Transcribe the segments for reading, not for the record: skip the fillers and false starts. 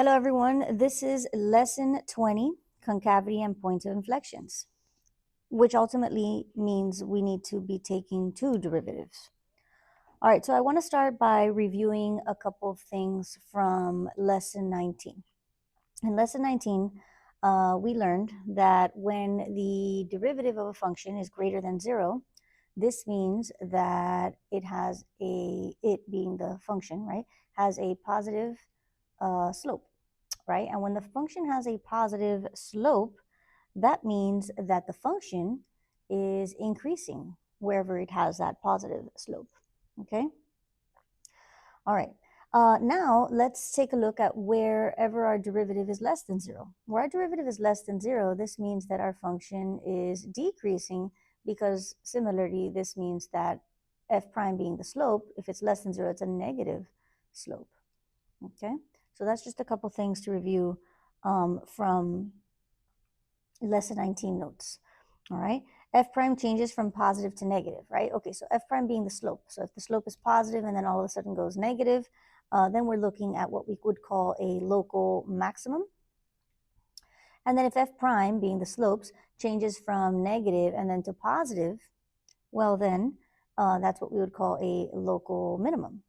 Hello everyone, this is lesson 20, concavity and points of inflections, which ultimately means we need to be taking two derivatives. All right, so I want to start by reviewing a couple of things from lesson 19. In lesson 19, we learned that when the derivative of a function is greater than 0, this means that it being the function, right, has a positive slope. Right? And when the function has a positive slope, that means that the function is increasing wherever it has that positive slope. Okay? All right. Now let's take a look at wherever our derivative is less than 0. Where our derivative is less than 0, this means that our function is decreasing, because similarly, this means that f prime being the slope, if it's less than 0, it's a negative slope. Okay? So that's just a couple things to review from lesson 19 notes. All right. F prime changes from positive to negative, right? Okay, so F prime being the slope. So if the slope is positive and then all of a sudden goes negative, then we're looking at what we would call a local maximum. And then if F prime being the slopes changes from negative and then to positive, well then that's what we would call a local minimum.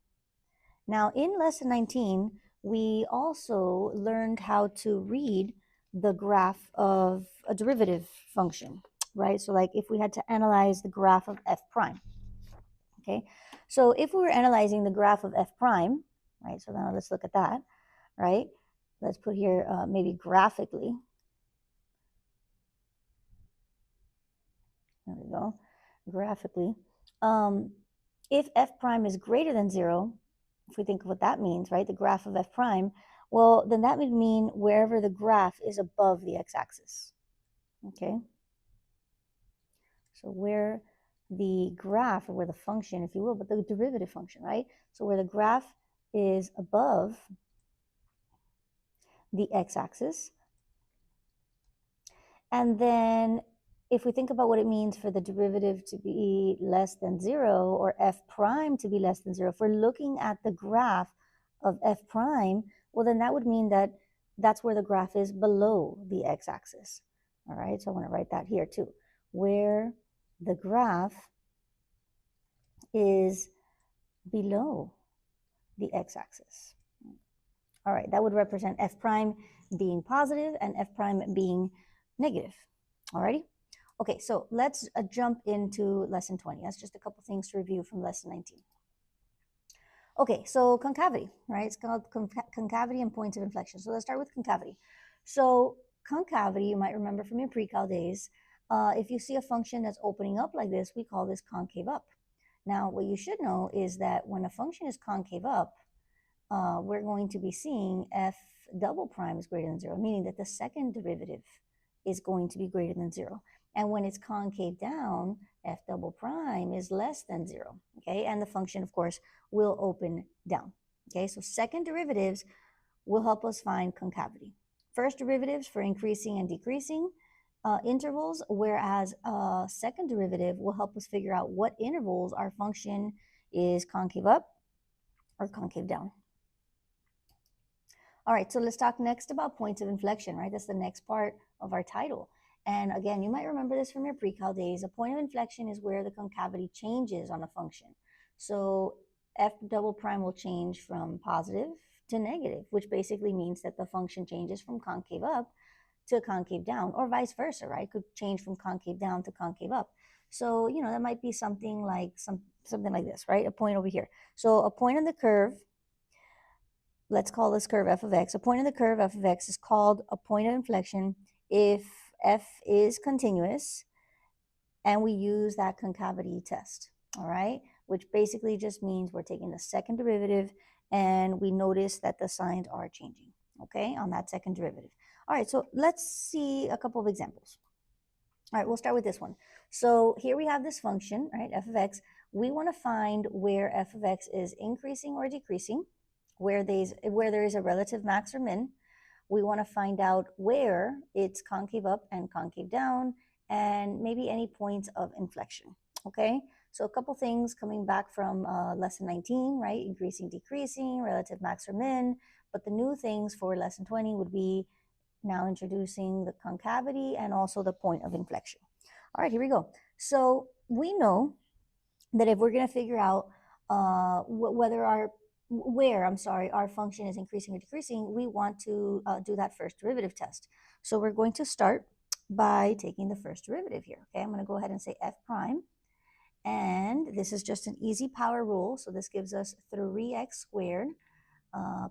Now in lesson 19, we also learned how to read the graph of a derivative function, right? So like if we had to analyze the graph of f prime, okay? So if we were analyzing the graph of f prime, right? So now let's look at that, right? Let's put here maybe graphically. There we go, graphically. If f prime is greater than 0, if we think of what that means, right, the graph of f prime, well, then that would mean wherever the graph is above the x-axis, okay? So where the graph, or where the function, if you will, but the derivative function, right? So where the graph is above the x-axis. And then if we think about what it means for the derivative to be less than 0, or f prime to be less than 0, if we're looking at the graph of f prime, well, then that would mean that that's where the graph is below the x-axis. All right, so I want to write that here too, where the graph is below the x-axis. All right, that would represent f prime being positive and f prime being negative. All righty. Okay, so let's jump into lesson 20. That's just a couple things to review from lesson 19. Okay, so concavity, right? It's called concavity and points of inflection. So let's start with concavity. So concavity, you might remember from your pre-cal days, if you see a function that's opening up like this, we call this concave up. Now, what you should know is that when a function is concave up, we're going to be seeing f double prime is greater than 0, meaning that the second derivative is going to be greater than 0. And when it's concave down, f double prime is less than 0, okay? And the function, of course, will open down, okay? So second derivatives will help us find concavity. First derivatives for increasing and decreasing intervals, whereas second derivative will help us figure out what intervals our function is concave up or concave down. All right, so let's talk next about points of inflection, right? That's the next part of our title. And again, you might remember this from your pre-cal days. A point of inflection is where the concavity changes on a function. So f double prime will change from positive to negative, which basically means that the function changes from concave up to concave down, or vice versa, right? Could change from concave down to concave up. So, you know, that might be something like something like this, right? A point over here. So a point on the curve, let's call this curve f of x. A point on the curve f of x is called a point of inflection if f is continuous and we use that concavity test, all right? Which basically just means we're taking the second derivative and we notice that the signs are changing, okay, on that second derivative. All right, so let's see a couple of examples. All right, we'll start with this one. So here we have this function, right, f of x. We want to find where f of x is increasing or decreasing, where there is a relative max or min. We want to find out where it's concave up and concave down, and maybe any points of inflection, okay? So a couple things coming back from lesson 19, right? Increasing, decreasing, relative max or min. But the new things for lesson 20 would be now introducing the concavity and also the point of inflection. All right, here we go. So we know that if we're going to figure out whether our function is increasing or decreasing, we want to do that first derivative test. So we're going to start by taking the first derivative here. Okay, I'm going to go ahead and say f prime. And this is just an easy power rule. So this gives us 3x squared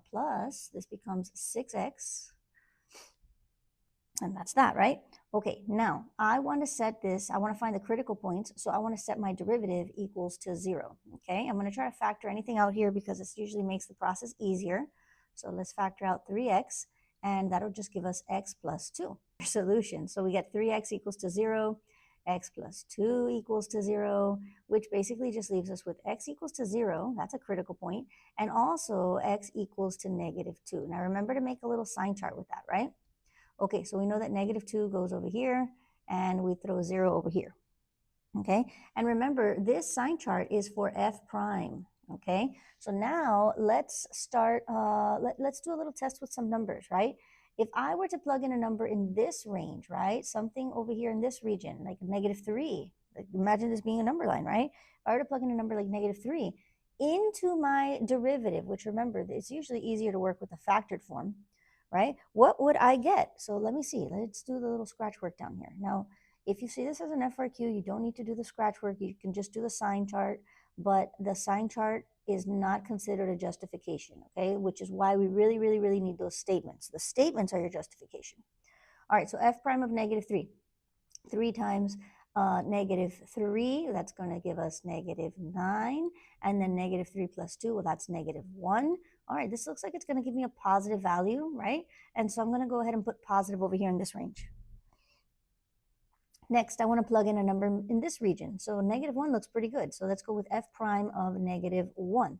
plus this becomes 6x. And that's that, right? Okay, now I want to set this, I want to find the critical points. So I want to set my derivative equals to 0. Okay, I'm going to try to factor anything out here because this usually makes the process easier. So let's factor out 3x, and that'll just give us x plus 2. Solution. So we get 3x equals to 0, x plus 2 equals to 0, which basically just leaves us with x equals to 0. That's a critical point. And also x equals to -2. Now remember to make a little sign chart with that, right? Okay, so we know that -2 goes over here, and we throw 0 over here. Okay, and remember, this sign chart is for f prime. Okay, so now let's start, let's do a little test with some numbers, right? If I were to plug in a number in this range, right, something over here in this region, like -3, like imagine this being a number line, right? If I were to plug in a number like -3 into my derivative, which remember, it's usually easier to work with a factored form, right? What would I get? So let me see. Let's do the little scratch work down here. Now, if you see this as an FRQ, you don't need to do the scratch work. You can just do the sign chart, but the sign chart is not considered a justification, okay? Which is why we really, really, really need those statements. The statements are your justification. All right, so f prime of -3. 3 times -3, that's going to give us -9, and then -3 plus 2, well, that's -1. All right, this looks like it's going to give me a positive value, right? And so I'm going to go ahead and put positive over here in this range. Next, I want to plug in a number in this region. So -1 looks pretty good. So let's go with f prime of -1.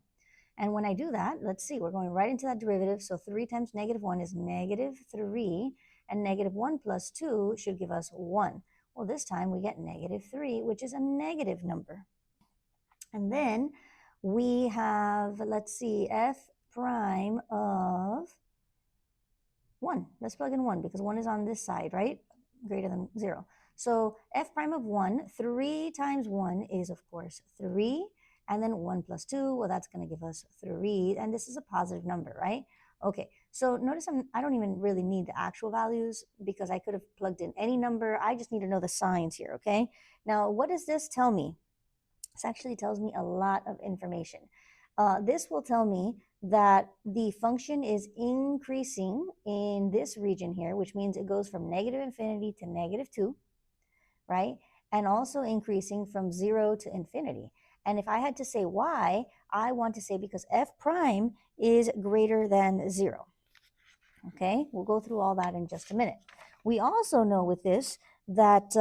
And when I do that, let's see, we're going right into that derivative. So 3 times -1 is -3, and -1 plus 2 should give us 1. Well, this time we get -3, which is a negative number. And then we have, let's see, f prime of 1. Let's plug in 1 because 1 is on this side, right? Greater than 0. So f prime of 1, 3 times 1 is, of course, 3. And then 1 plus 2, well, that's going to give us 3. And this is a positive number, right? Okay, so notice I don't even really need the actual values because I could have plugged in any number. I just need to know the signs here, okay? Now, what does this tell me? This actually tells me a lot of information. This will tell me that the function is increasing in this region here, which means it goes from -infinity to -2, right? And also increasing from 0 to infinity. And if I had to say why, I want to say because f prime is greater than 0. Okay, we'll go through all that in just a minute. We also know with this that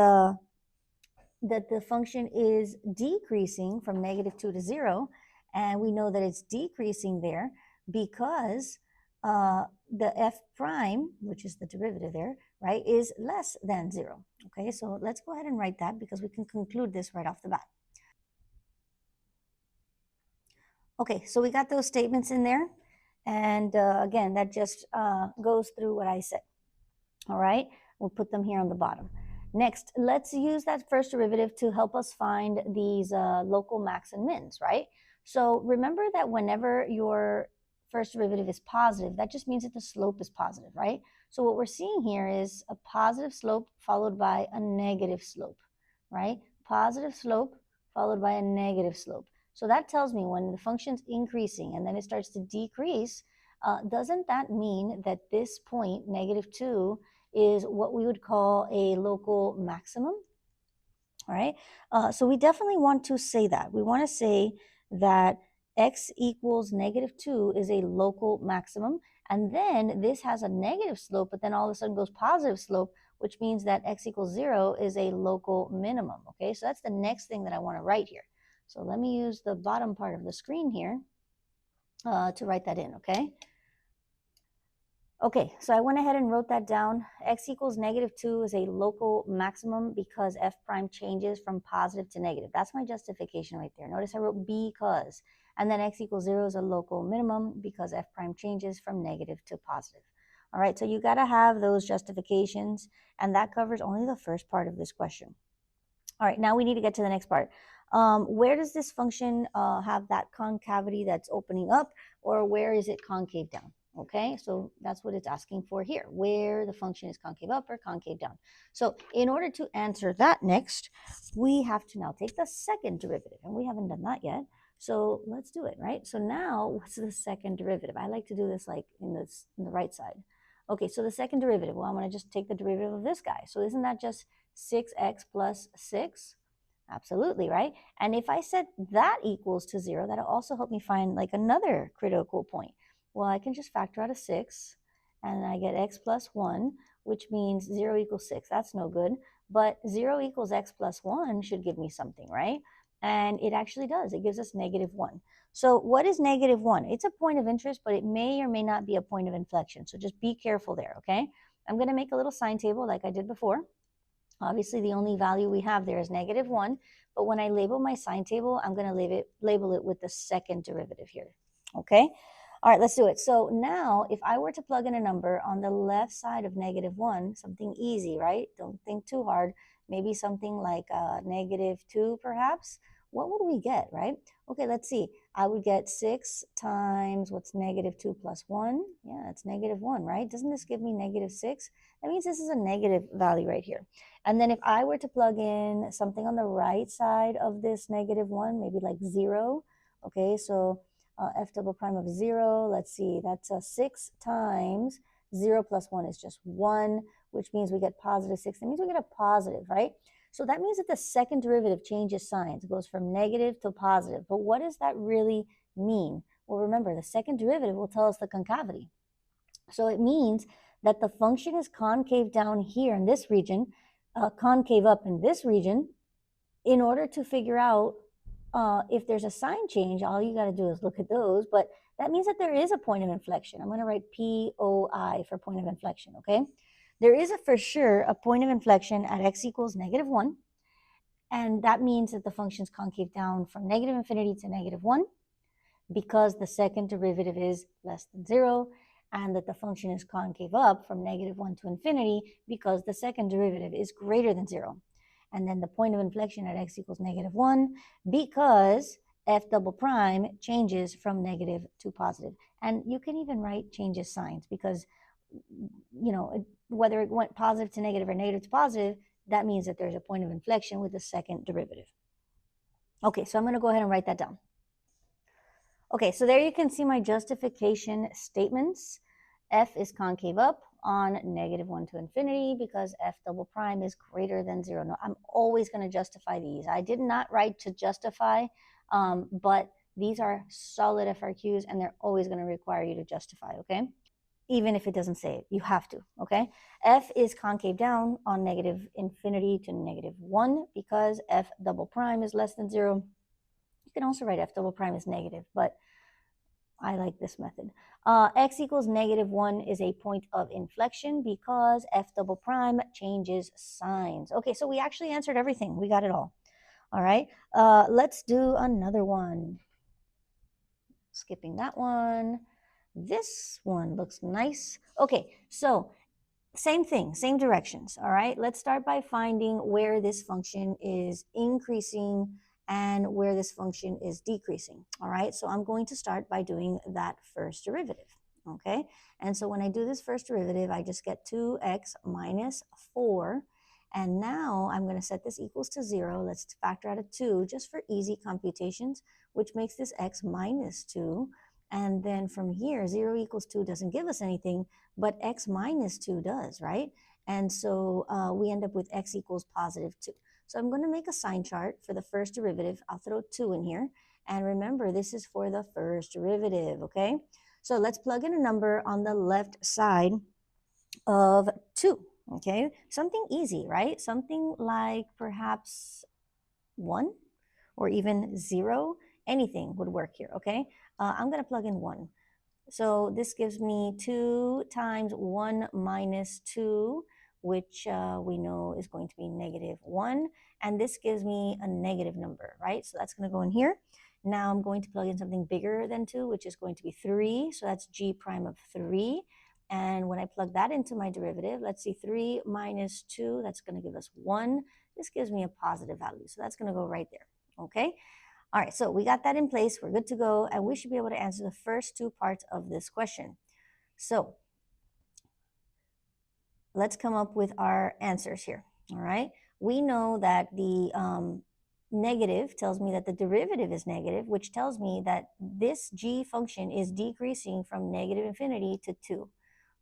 that the function is decreasing from -2 to 0, and we know that it's decreasing there because the f prime, which is the derivative there, right, is less than 0. Okay, so let's go ahead and write that because we can conclude this right off the bat. Okay, so we got those statements in there. And again, that just goes through what I said. All right, we'll put them here on the bottom. Next, let's use that first derivative to help us find these local max and mins, right? So remember that whenever your first derivative is positive, that just means that the slope is positive, right? So what we're seeing here is a positive slope followed by a negative slope, right? Positive slope followed by a negative slope. So that tells me when the function's increasing and then it starts to decrease, doesn't that mean that this point, -2, is what we would call a local maximum? All right, so we definitely want to say that. We want to say that x equals -2 is a local maximum, and then this has a negative slope, but then all of a sudden goes positive slope, which means that x equals 0 is a local minimum. Okay, so that's the next thing that I want to write here. So let me use the bottom part of the screen here to write that in, okay? Okay, so I went ahead and wrote that down. X equals -2 is a local maximum because f prime changes from positive to negative. That's my justification right there. Notice I wrote because. And then x equals 0 is a local minimum because f prime changes from negative to positive. All right, so you got to have those justifications, and that covers only the first part of this question. All right, now we need to get to the next part. Where does this function have that concavity that's opening up, or where is it concave down? Okay, so that's what it's asking for here, where the function is concave up or concave down. So in order to answer that next, we have to now take the second derivative, and we haven't done that yet. So let's do it, right? So now what's the second derivative? I like to do this like in the right side. Okay, so the second derivative, well, I'm going to just take the derivative of this guy. So isn't that just 6x plus 6? Absolutely, right? And if I set that equals to 0, that'll also help me find like another critical point. Well, I can just factor out a 6, and I get x plus 1, which means 0 equals 6. That's no good. But 0 equals x plus 1 should give me something, right? And it actually does. It gives us -1. So what is -1? It's a point of interest, but it may or may not be a point of inflection. So just be careful there, okay? I'm going to make a little sign table like I did before. Obviously, the only value we have there is -1, but when I label my sign table, I'm going to label it with the second derivative here, okay? All right, let's do it. So now, if I were to plug in a number on the left side of -1, something easy, right? Don't think too hard. Maybe something like -2, perhaps. What would we get, right? Okay, let's see. I would get 6 times, what's -2 plus 1? Yeah, it's -1, right? Doesn't this give me -6? That means this is a negative value right here. And then if I were to plug in something on the right side of this -1, maybe like 0, okay, so f double prime of 0, let's see, that's 6 times 0 plus 1 is just 1, which means we get +6. That means we get a positive, right? So that means that the second derivative changes signs. It goes from negative to positive. But what does that really mean? Well, remember, the second derivative will tell us the concavity. So it means that the function is concave down here in this region, concave up in this region. In order to figure out if there's a sign change, all you got to do is look at those. But that means that there is a point of inflection. I'm going to write POI for point of inflection, okay? There is for sure a point of inflection at x equals -1. And that means that the function is concave down from -infinity to -1 because the second derivative is less than 0, and that the function is concave up from -1 to infinity because the second derivative is greater than 0. And then the point of inflection at x equals -1 because f double prime changes from negative to positive. And you can even write changes signs because, you know, whether it went positive to negative or negative to positive, that means that there's a point of inflection with the second derivative. Okay, so I'm going to go ahead and write that down. Okay, so there you can see my justification statements. F is concave up on -1 to infinity because f double prime is greater than 0. No, I'm always going to justify these. I did not write to justify, but these are solid FRQs and they're always going to require you to justify, okay? Even if it doesn't say it, you have to, okay? F is concave down on -infinity to -1 because f double prime is less than 0. You can also write f double prime as negative, but I like this method. X equals -1 is a point of inflection because f double prime changes signs. Okay, so we actually answered everything. We got it all. All right, let's do another one. Skipping that one. This one looks nice. Okay, so same thing, same directions. All right, let's start by finding where this function is increasing and where this function is decreasing. All right, so I'm going to start by doing that first derivative. Okay, and so when I do this first derivative, I just get 2x minus 4. And now I'm going to set this equals to 0. Let's factor out a 2 just for easy computations, which makes this x minus 2. And then from here, 0 equals 2 doesn't give us anything, but x minus 2 does, right? And so we end up with x equals +2. So I'm going to make a sign chart for the first derivative. I'll throw 2 in here. And remember, this is for the first derivative, okay? So let's plug in a number on the left side of 2, okay? Something easy, right? Something like perhaps 1 or even 0. Anything would work here, okay? I'm going to plug in 1. So this gives me 2 times 1 minus 2, which we know is going to be negative 1. And this gives me a negative number, right? So that's going to go in here. Now I'm going to plug in something bigger than 2, which is going to be 3. So that's g prime of 3. And when I plug that into my derivative, let's see, 3 minus 2, that's going to give us 1. This gives me a positive value. So that's going to go right there, okay? All right, so we got that in place. We're good to go, and we should be able to answer the first 2 parts of this question. So let's come up with our answers here, all right? We know that the negative tells me that the derivative is negative, which tells me that this g function is decreasing from negative infinity to 2,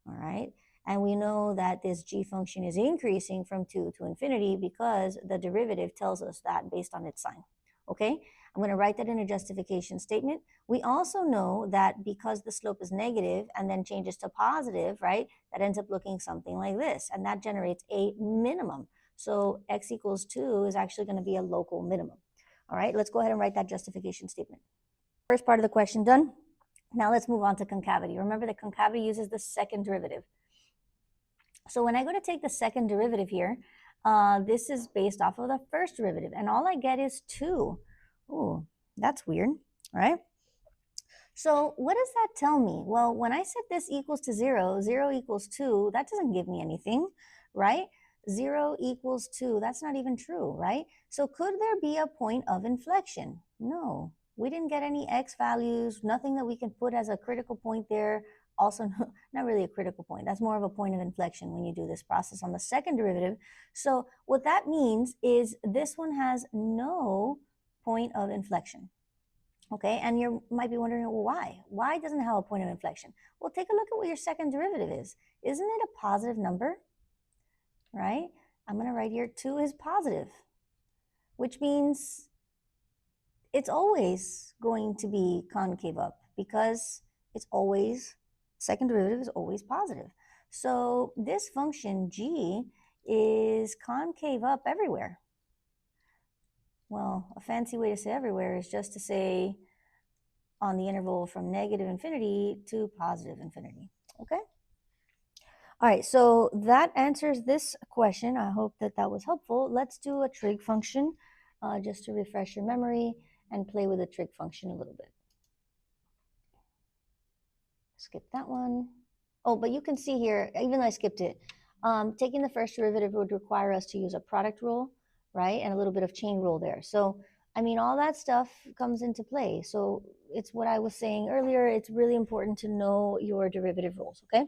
all right? And we know that this g function is increasing from 2 to infinity because the derivative tells us that based on its sign, okay? I'm going to write that in a justification statement. We also know that because the slope is negative and then changes to positive, right, that ends up looking something like this, and that generates a minimum. So x equals 2 is actually going to be a local minimum. All right, let's go ahead and write that justification statement. First part of the question done. Now let's move on to concavity. Remember that concavity uses the second derivative. So when I go to take the second derivative here, this is based off of the first derivative, and all I get is 2. Ooh, that's weird, right? So what does that tell me? Well, when I set this equals to 0, 0 equals 2, that doesn't give me anything, right? 0 equals 2, that's not even true, right? So could there be a point of inflection? No, we didn't get any x values, nothing that we can put as a critical point there. Also, not really a critical point. That's more of a point of inflection when you do this process on the second derivative. So what that means is this one has no point of inflection. Okay, and you might be wondering, well, why? Why doesn't it have a point of inflection? Well, take a look at what your second derivative is. Isn't it a positive number, right? I'm going to write here 2 is positive, which means it's always going to be concave up because it's always, second derivative is always positive. So this function g is concave up everywhere. Well, a fancy way to say everywhere is just to say on the interval from negative infinity to positive infinity, okay? All right, so that answers this question. I hope that that was helpful. Let's do a trig function just to refresh your memory and play with a trig function a little bit. Skip that one. Oh, but you can see here, even though I skipped it, taking the first derivative would require us to use a product rule, right? And a little bit of chain rule there. So, I mean, all that stuff comes into play. So it's what I was saying earlier. It's really important to know your derivative rules, okay?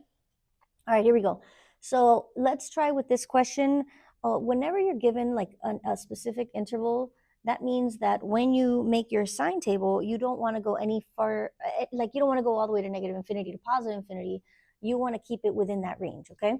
All right, here we go. So let's try with this question. Whenever you're given like a specific interval, that means that when you make your sign table, you don't want to go any far, like you don't want to go all the way to negative infinity to positive infinity. You want to keep it within that range, okay?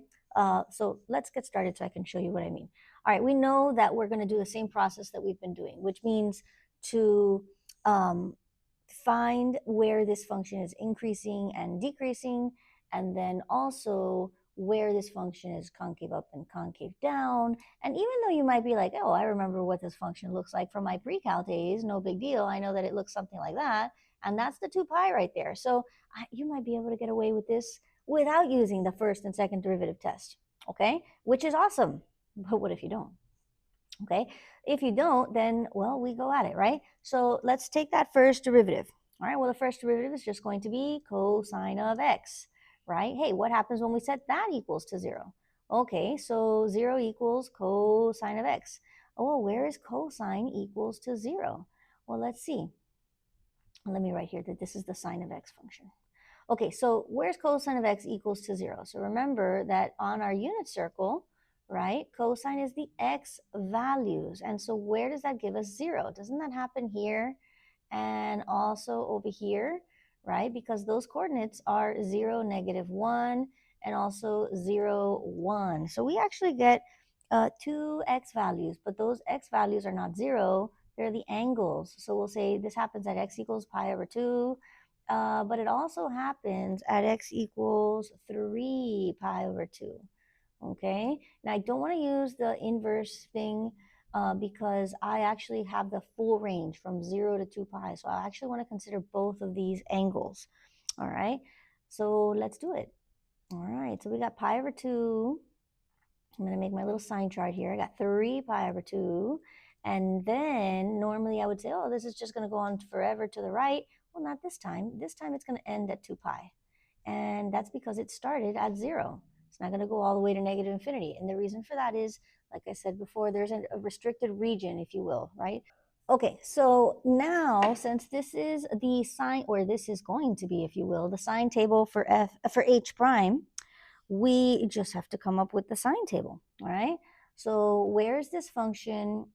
So let's get started so I can show you what I mean. All right, we know that we're going to do the same process that we've been doing, which means to find where this function is increasing and decreasing, and then also where this function is concave up and concave down. And even though you might be like, oh, I remember what this function looks like from my pre-cal days, no big deal. I know that it looks something like that. And that's the 2 pi right there. So you might be able to get away with this without using the first and second derivative test, okay? Which is awesome. But what if you don't? Okay, if you don't, then, well, we go at it, right? So let's take that first derivative. All right, well, the first derivative is just going to be cosine of x, right? Hey, what happens when we set that equals to 0? Okay, so 0 equals cosine of x. Oh, where is cosine equals to 0? Well, let's see. Let me write here that this is the sine of x function. Okay, so where's cosine of x equals to 0? So remember that on our unit circle, right, cosine is the x values. And so where does that give us 0? Doesn't that happen here and also over here, right? Because those coordinates are 0, -1, and also 0, 1. So we actually get 2 x values, but those x values are not 0. They're the angles. So we'll say this happens at x equals pi over 2. But it also happens at x equals 3 pi over 2, okay? Now, I don't want to use the inverse thing because I actually have the full range from 0 to 2 pi, so I actually want to consider both of these angles, all right? So let's do it. All right, so we got pi over 2. I'm going to make my little sign chart here. I got 3 pi over 2. And then normally I would say, oh, this is just going to go on forever to the right. Well, not this time. This time it's going to end at 2 pi. And that's because it started at 0. It's not going to go all the way to negative infinity. And the reason for that is, like I said before, there's a restricted region, if you will, right? Okay, so now since this is the sign, or this is going to be, if you will, the sign table for h prime, we just have to come up with the sign table, all right? So where's this function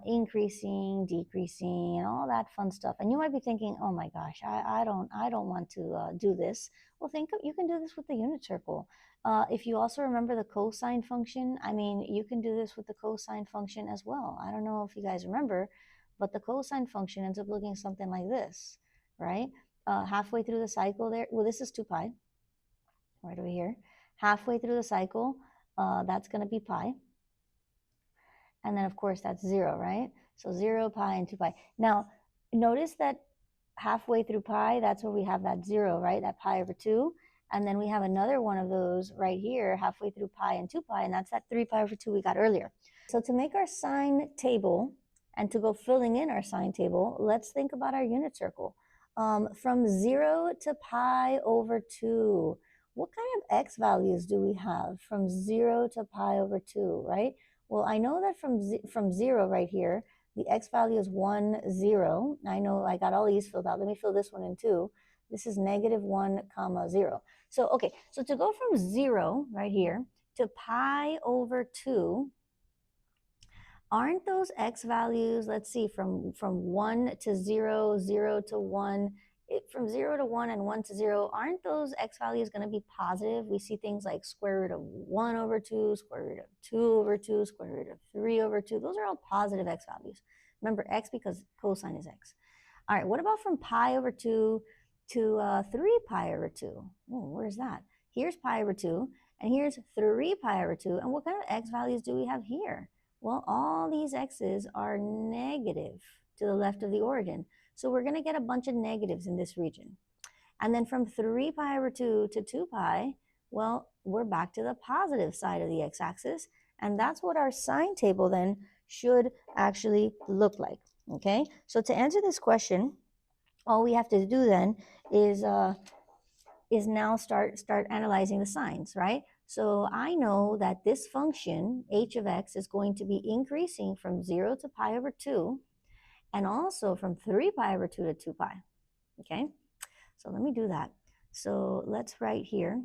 increasing, decreasing, and all that fun stuff? And you might be thinking, oh my gosh, I don't want to do this. Well, you can do this with the unit circle. If you also remember the cosine function, I mean, you can do this with the cosine function as well. I don't know if you guys remember, but the cosine function ends up looking something like this, right? Halfway through the cycle there, well, this is 2 pi, right over here. Halfway through the cycle, that's going to be pi. And then, of course, that's 0, right? So 0, pi, and 2 pi. Now, notice that halfway through pi, that's where we have that 0, right? That pi over 2. And then we have another one of those right here, halfway through pi and 2 pi, and that's that 3 pi over 2 we got earlier. So to make our sign table and to go filling in our sign table, let's think about our unit circle. From 0 to pi over 2, what kind of x values do we have from 0 to pi over 2, right? Well, I know that from 0 right here, the x value is 1, 0. I know I got all these filled out. Let me fill this one in too. This is negative 1, comma 0. So, okay, so to go from 0 right here to pi over 2, aren't those x values, let's see, from 1 to 0, 0 to 1, from 0 to 1 and 1 to 0, aren't those x values going to be positive? We see things like square root of 1 over 2, square root of 2 over 2, square root of 3 over 2. Those are all positive x values. Remember, x because cosine is x. All right, what about from pi over 2 to 3 pi over 2? Oh, where's that? Here's pi over 2, and here's 3 pi over 2. And what kind of x values do we have here? Well, all these x's are negative to the left of the origin. So we're going to get a bunch of negatives in this region. And then from 3 pi over 2 to 2 pi, well, we're back to the positive side of the x-axis. And that's what our sign table then should actually look like, okay? So to answer this question, all we have to do then is now start analyzing the signs, right? So I know that this function, h of x, is going to be increasing from 0 to pi over 2, and also from 3 pi over 2 to 2 pi, okay? So let me do that. So let's write here.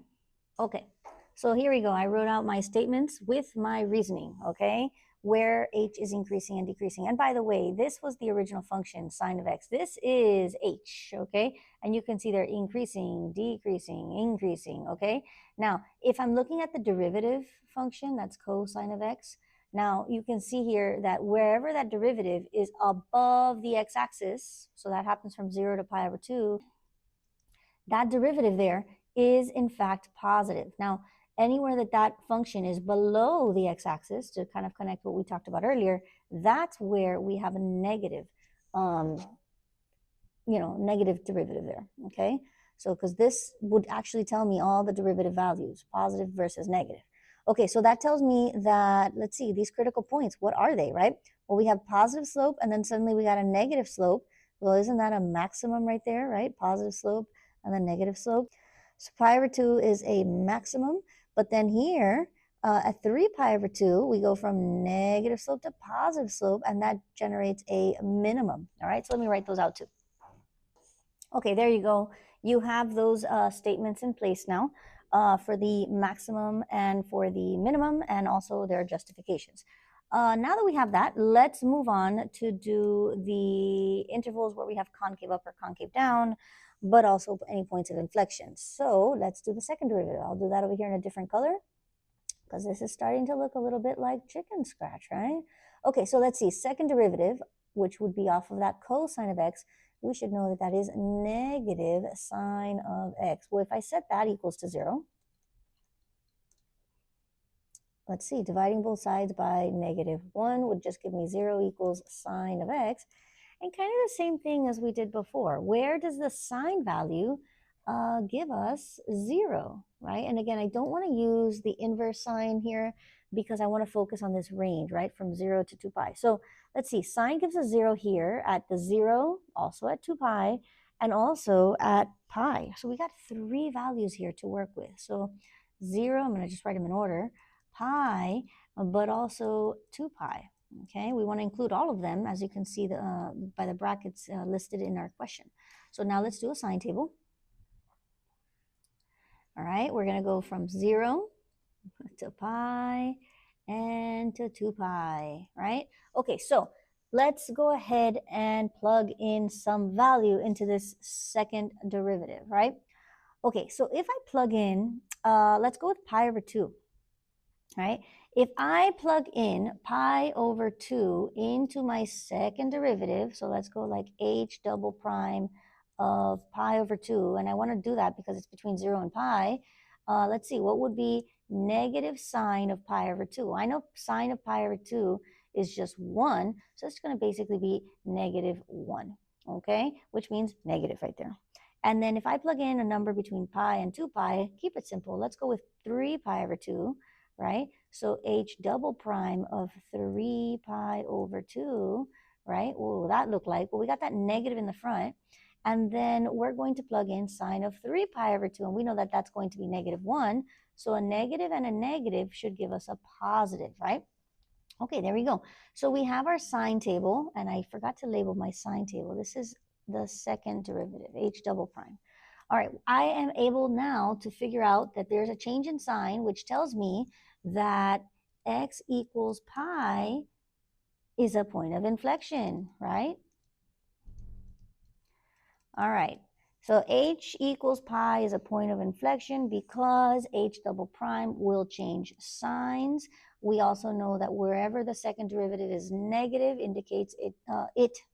Okay, so here we go. I wrote out my statements with my reasoning, okay? Where h is increasing and decreasing. And by the way, this was the original function, sine of x. This is h, okay? And you can see they're increasing, decreasing, increasing, okay? Now, if I'm looking at the derivative function, that's cosine of x. Now, you can see here that wherever that derivative is above the x-axis, so that happens from 0 to pi over 2, that derivative there is in fact positive. Now, anywhere that that function is below the x-axis, to kind of connect what we talked about earlier, that's where we have a negative, negative derivative there, okay? So, because this would actually tell me all the derivative values, positive versus negative. Okay, so that tells me that, let's see, these critical points, what are they, right? Well, we have positive slope, and then suddenly we got a negative slope. Well, isn't that a maximum right there, right? Positive slope and then negative slope. So pi over 2 is a maximum, but then here at 3 pi over 2, we go from negative slope to positive slope, and that generates a minimum. All right, so let me write those out too. Okay, there you go. You have those statements in place now for the maximum and for the minimum, and also their justifications. Now that we have that, let's move on to do the intervals where we have concave up or concave down, but also any points of inflection. So let's do the second derivative. I'll do that over here in a different color because this is starting to look a little bit like chicken scratch, right? Okay, so let's see. Second derivative, which would be off of that cosine of x, we should know that that is negative sine of x. Well, if I set that equals to 0, let's see, dividing both sides by -1 would just give me 0 equals sine of x. And kind of the same thing as we did before. Where does the sine value give us 0, right? And again, I don't want to use the inverse sign here because I want to focus on this range, right, from 0 to 2 pi. So let's see, sine gives us 0 here at the 0, also at 2 pi, and also at pi. So we got 3 values here to work with. So 0, I'm going to just write them in order, pi, but also 2 pi. Okay, we want to include all of them, as you can see by the brackets listed in our question. So now let's do a sine table. All right, we're going to go from 0 to pi and to 2 pi, right? Okay, so let's go ahead and plug in some value into this second derivative, right? Okay, so if I plug in, let's go with pi over 2, right? If I plug in pi over 2 into my second derivative, so let's go like h double prime of pi over 2, and I want to do that because it's between 0 and pi. Let's see, what would be negative sine of pi over 2? I know sine of pi over 2 is just 1, so it's going to basically be negative 1, okay? Which means negative right there. And then if I plug in a number between pi and 2 pi, keep it simple. Let's go with 3 pi over 2, right? So h double prime of 3 pi over 2, right? What will that look like? Well, we got that negative in the front. And then we're going to plug in sine of 3 pi over 2. And we know that that's going to be negative 1. So a negative and a negative should give us a positive, right? Okay, there we go. So we have our sine table. And I forgot to label my sine table. This is the second derivative, h double prime. All right, I am able now to figure out that there's a change in sign, which tells me that x equals pi is a point of inflection, right? All right, so h equals pi is a point of inflection because h double prime will change signs. We also know that wherever the second derivative is negative indicates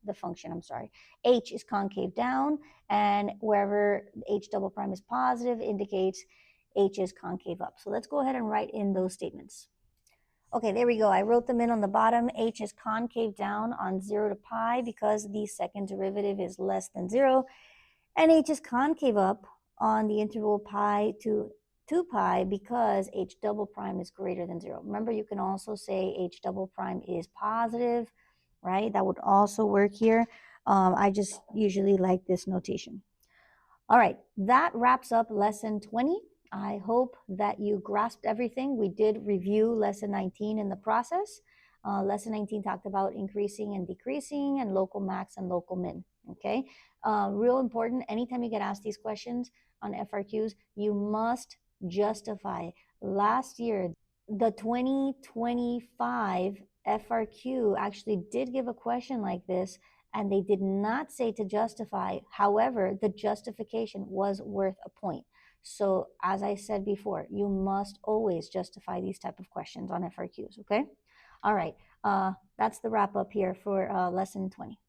the function, I'm sorry, h is concave down, and wherever h double prime is positive indicates h is concave up. So let's go ahead and write in those statements. Okay, there we go. I wrote them in on the bottom. H is concave down on 0 to pi because the second derivative is less than 0. And H is concave up on the interval pi to 2 pi because H double prime is greater than 0. Remember, you can also say H double prime is positive, right? That would also work here. I just usually like this notation. All right, that wraps up lesson 20. I hope that you grasped everything. We did review lesson 19 in the process. Lesson 19 talked about increasing and decreasing and local max and local min, okay? Real important, anytime you get asked these questions on FRQs, you must justify. Last year, the 2025 FRQ actually did give a question like this, and they did not say to justify. However, the justification was worth a point. So as I said before, you must always justify these type of questions on FRQs, okay? All right, that's the wrap up here for lesson 20.